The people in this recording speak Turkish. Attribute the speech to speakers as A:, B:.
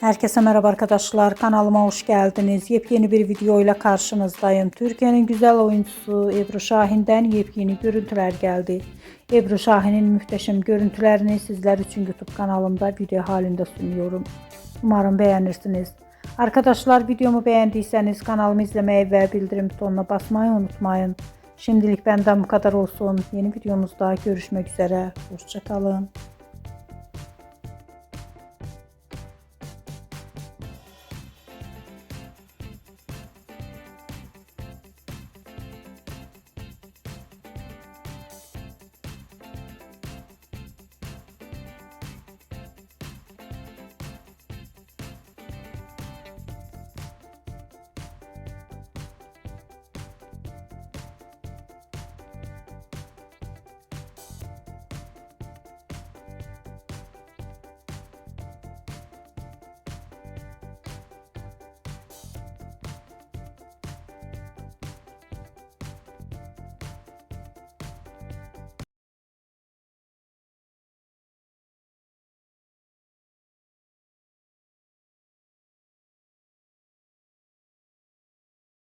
A: Herkese merhaba arkadaşlar, kanalıma hoş geldiniz. Yepyeni bir video ile karşınızdayım. Türkiye'nin güzel oyuncusu Ebru Şahin'den yepyeni görüntüler geldi. Ebru Şahin'in muhteşem görüntülerini sizler için YouTube kanalımda video halinde sunuyorum. Umarım beğenirsiniz. Arkadaşlar, videomu beğendiyseniz kanalımı izlemeyi ve bildirim butonuna basmayı unutmayın. Şimdilik benden bu kadar olsun. Yeni videomuzda görüşmek üzere. Hoşça kalın.